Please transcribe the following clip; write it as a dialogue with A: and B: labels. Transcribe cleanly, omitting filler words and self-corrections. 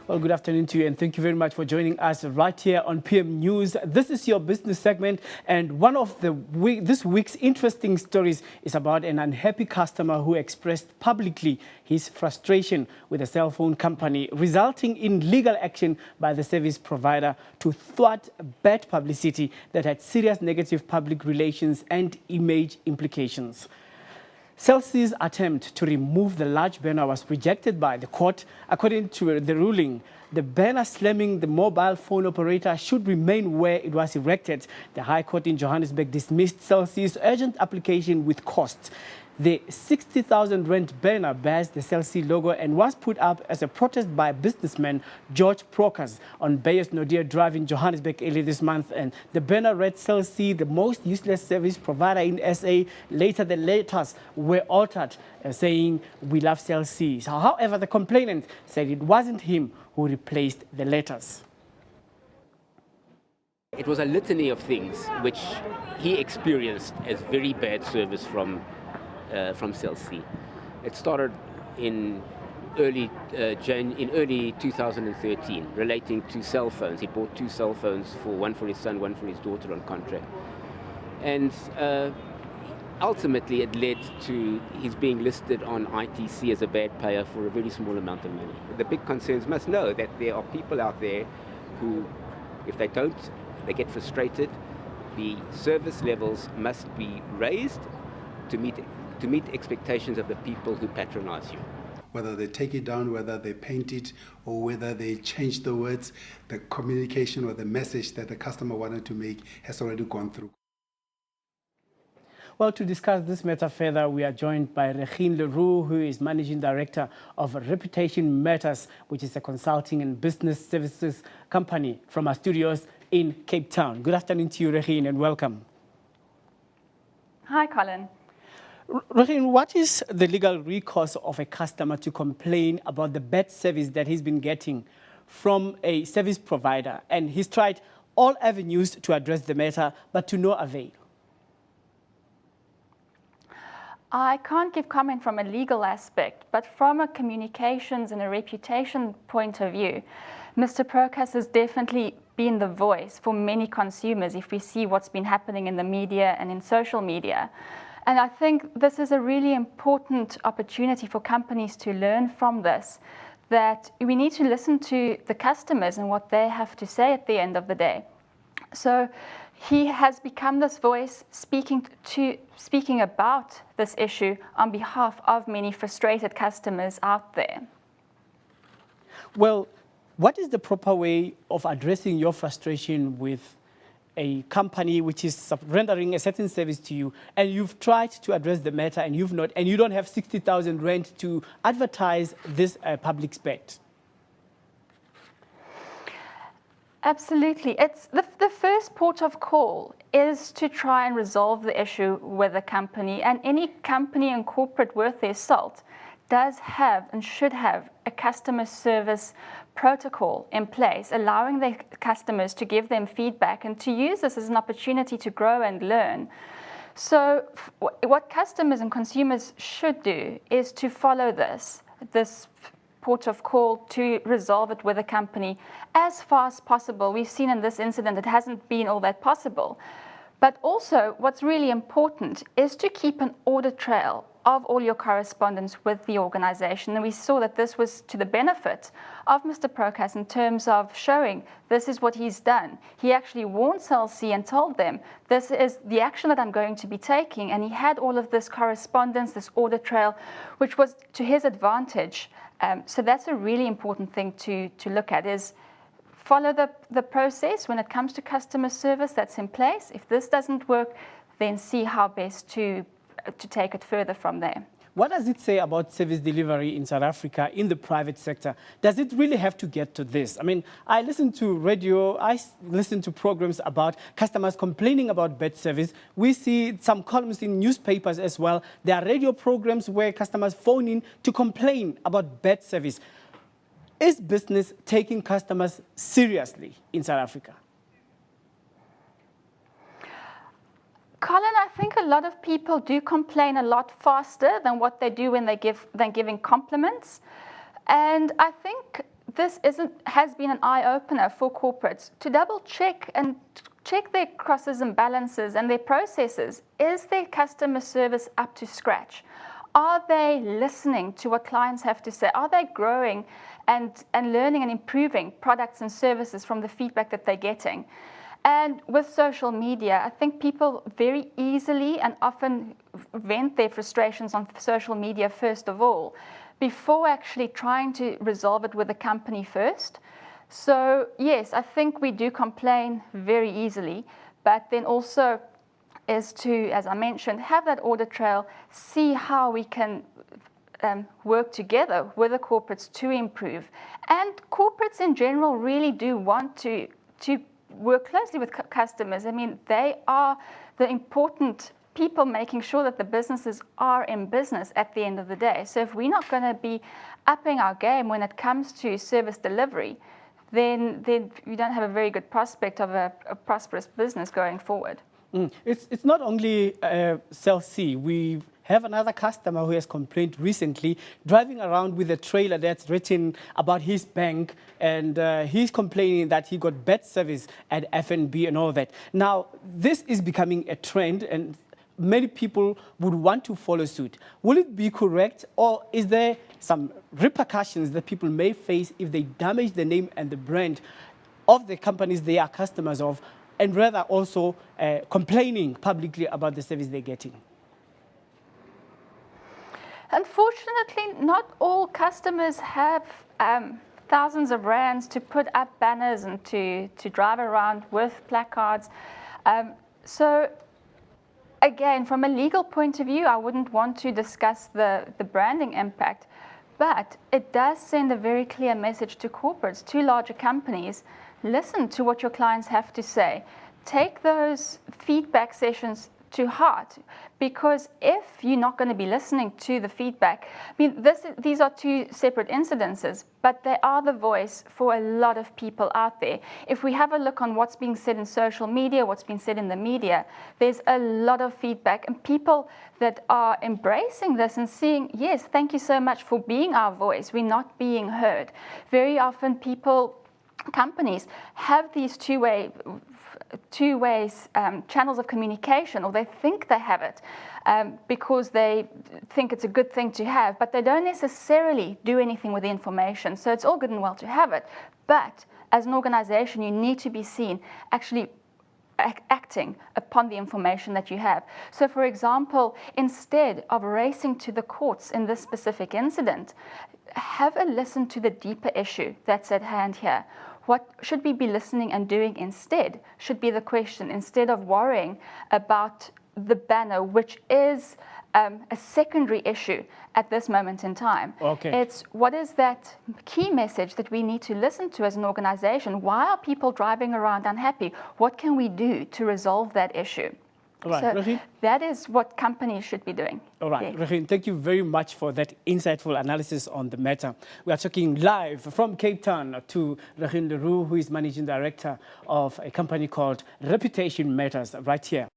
A: Well, good afternoon to you, and thank you very much for joining us right here on PM News. This is your business segment, and one of this week's interesting stories is about an unhappy customer who expressed publicly his frustration with a cell phone company, resulting in legal action by the service provider to thwart bad publicity that had serious negative public relations and image implications. SABC's attempt to remove the large banner was rejected by the court. According to the ruling, the banner slamming the mobile phone operator should remain where it was erected. The High Court in Johannesburg dismissed SABC's urgent application with costs. The 60,000 rand banner bears the SABC logo and was put up as a protest by businessman George Prokas on Beyers Naude Drive in Johannesburg earlier this month. And the banner read SABC, the most useless service provider in SA. Later, the letters were altered, saying, "We love SABC." So, however, the complainant said it wasn't him who replaced the letters.
B: It was a litany of things which he experienced as very bad service from SABC. It started in early 2013, relating to cell phones. He bought 2 cell phones, one for his son, one for his daughter on contract. And ultimately it led to his being listed on ITC as a bad payer for a very small amount of money. The big concerns must know that there are people out there who, if they don't, they get frustrated. The service levels must be raised to meet expectations of the people who patronize you.
C: Whether they take it down, whether they paint it, or whether they change the words, the communication or the message that the customer wanted to make has already gone through.
A: Well, to discuss this matter further, we are joined by Regine Leroux, who is Managing Director of Reputation Matters, which is a consulting and business services company from our studios in Cape Town. Good afternoon to you, Regine, and welcome.
D: Hi, Colin.
A: Regine, what is the legal recourse of a customer to complain about the bad service that he's been getting from a service provider? And he's tried all avenues to address the matter, but to no avail.
D: I can't give comment from a legal aspect, but from a communications and a reputation point of view, Mr. Prokas has definitely been the voice for many consumers if we see what's been happening in the media and in social media. And I think this is a really important opportunity for companies to learn from this, that we need to listen to the customers and what they have to say at the end of the day. So he has become this voice speaking about this issue on behalf of many frustrated customers out there.
A: Well, what is the proper way of addressing your frustration with a company which is rendering a certain service to you, and you've tried to address the matter and you've not, and you don't have 60,000 rand to advertise this public spec?
D: Absolutely. It's the first port of call is to try and resolve the issue with the company, and any company and corporate worth their salt does have and should have a customer service protocol in place, allowing their customers to give them feedback and to use this as an opportunity to grow and learn. So what customers and consumers should do is to follow this port of call to resolve it with a company as fast as possible. We've seen in this incident it hasn't been all that possible. But also what's really important is to keep an audit trail of all your correspondence with the organization. And we saw that this was to the benefit of Mr. Prokas in terms of showing this is what he's done. He actually warned SABC and told them, this is the action that I'm going to be taking. And he had all of this correspondence, this audit trail, which was to his advantage. So that's a really important thing to look at, is follow the process when it comes to customer service that's in place. If this doesn't work, then see how best to take it further from there.
A: What does it say about service delivery in South Africa in the private sector? Does it really have to get to this? I mean, I listen to radio, I listen to programs about customers complaining about bad service. We see some columns in newspapers as well. There are radio programs where customers phone in to complain about bad service. Is business taking customers seriously in South Africa?
D: Colin, I think a lot of people do complain a lot faster than what they do when they're giving compliments. And I think this has been an eye-opener for corporates to double check and check their crosses and balances and their processes. Is their customer service up to scratch? Are they listening to what clients have to say? Are they growing and learning and improving products and services from the feedback that they're getting? And with social media, I think people very easily and often vent their frustrations on social media first of all, before actually trying to resolve it with the company first. So yes, I think we do complain very easily, but then also is to, as I mentioned, have that audit trail, see how we can work together with the corporates to improve. And corporates in general really do want to work closely with customers. I mean, they are the important people making sure that the businesses are in business at the end of the day. So if we're not going to be upping our game when it comes to service delivery, then you don't have a very good prospect of a prosperous business going forward.
A: It's not only Cell C. We have another customer who has complained recently, driving around with a trailer that's written about his bank, and he's complaining that he got bad service at FNB and all that. Now, this is becoming a trend, and many people would want to follow suit. Will it be correct, or is there some repercussions that people may face if they damage the name and the brand of the companies they are customers of, and rather also complaining publicly about the service they're getting?
D: Unfortunately, not all customers have thousands of rands to put up banners and to drive around with placards. So again, from a legal point of view, I wouldn't want to discuss the branding impact, but it does send a very clear message to corporates, to larger companies. Listen to what your clients have to say. Take those feedback sessions to heart, because if you're not going to be listening to the feedback, I mean, these are two separate incidences, but they are the voice for a lot of people out there. If we have a look on what's being said in social media, what's being said in the media, there's a lot of feedback and people that are embracing this and seeing, yes, thank you so much for being our voice. We're not being heard. Very often companies have these two-way channels of communication, or they think they have it because they think it's a good thing to have, but they don't necessarily do anything with the information. So it's all good and well to have it, but as an organization, you need to be seen actually acting upon the information that you have. So for example, instead of racing to the courts in this specific incident, have a listen to the deeper issue that's at hand here. What should we be listening and doing instead should be the question, instead of worrying about the banner, which is a secondary issue at this moment in time.
A: Okay.
D: It's what is that key message that we need to listen to as an organization? Why are people driving around unhappy? What can we do to resolve that issue?
A: All right,
D: so
A: Regine?
D: that is what companies should be doing.
A: All right,
D: Yeah.
A: Regine, thank you very much for that insightful analysis on the matter. We are talking live from Cape Town to Regine Leroux, who is Managing Director of a company called Reputation Matters, right here